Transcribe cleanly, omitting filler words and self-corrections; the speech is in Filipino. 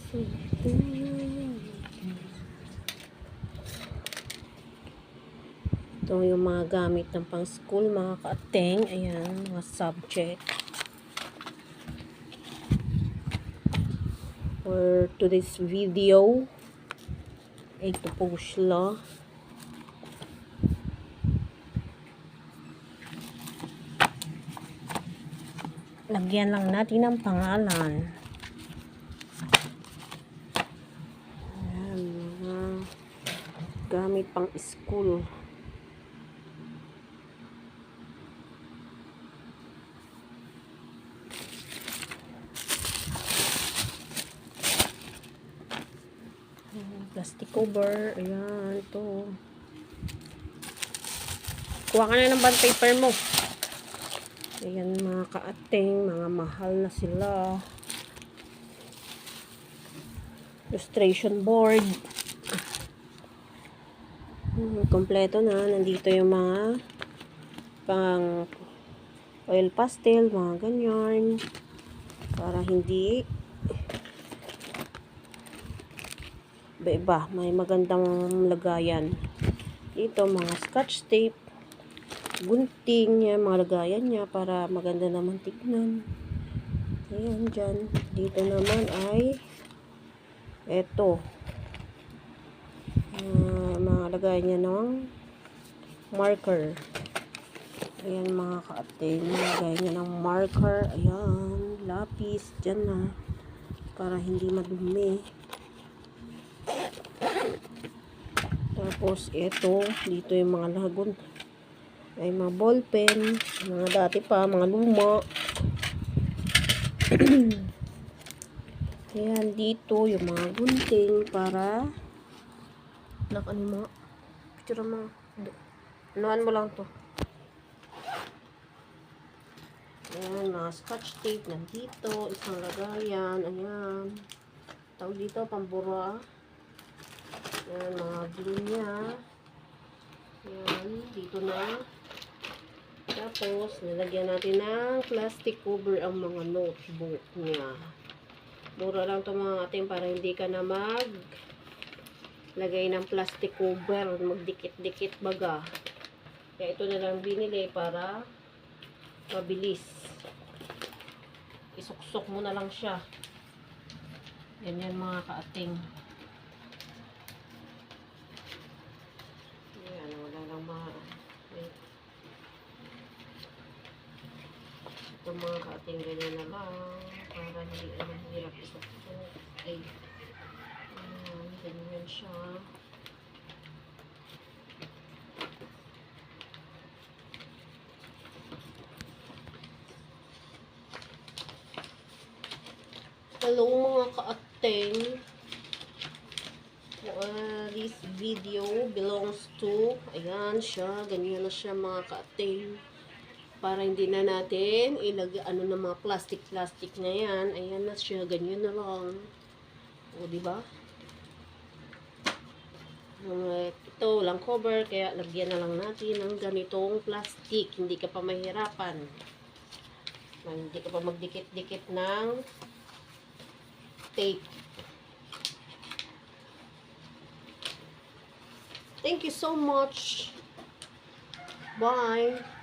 Ito yung mga gamit ng pang school, mga ka-ateng. Ayan, mga subject. For today's video, ito po sila. Lagyan lang natin ang pangalan. Ayan, mga gamit pang school. Plastic cover. Ayan, ito. Kuha ka na ng bond paper mo. Ayan, mga ka-ateng. Mga mahal na sila. Illustration board. Kompleto na. Nandito yung mga pang oil pastel. Mga ganyan. Para hindi iba, may magandang lagayan. Dito, mga scotch tape, gunting, yan, mga lagayan niya para maganda naman tignan. Ayan, dyan. Dito naman ay eto. Mga lagayan niya ng marker. Ayan, mga ka-ateng. Lagayan niya ng marker. Ayan, lapis. Dyan na. Para hindi madumi. Tapos, ito, dito yung mga lagun. Ay, mga ballpen. Mga dati pa, mga luma. Ayan, dito yung mga gunting para ano mo. Picture mo. Anuhan mo lang to. Ayan, mga scotch tape nandito. Isang lagayan. Ayan. Tawag dito, pambura. Ayan, mga glue niya. Ayan, dito na. Tapos, nilagyan natin ng plastic cover ang mga notebook niya. Mura lang ito mga ating para hindi ka na lagay ng plastic cover. Magdikit-dikit baga. Kaya ito na lang binili para mabilis. Isuksok mo na lang siya. Ganyan mga ka-ating. Ito mga ka-ating ganyan na lang para hindi hirap isukso. Okay. Ganyan siya. Hello mga ka-ating. This video belongs to, ayan siya, ganyan na siya mga ka-ating. Para hindi na natin ilagay na mga plastic na yan. Ayan na siya, ganyan na lang. O, diba? Ito, walang cover, kaya lagyan na lang natin ng ganitong plastic. Hindi ka pa mahirapan. Hindi ka pa magdikit-dikit ng tape. Thank you so much. Bye.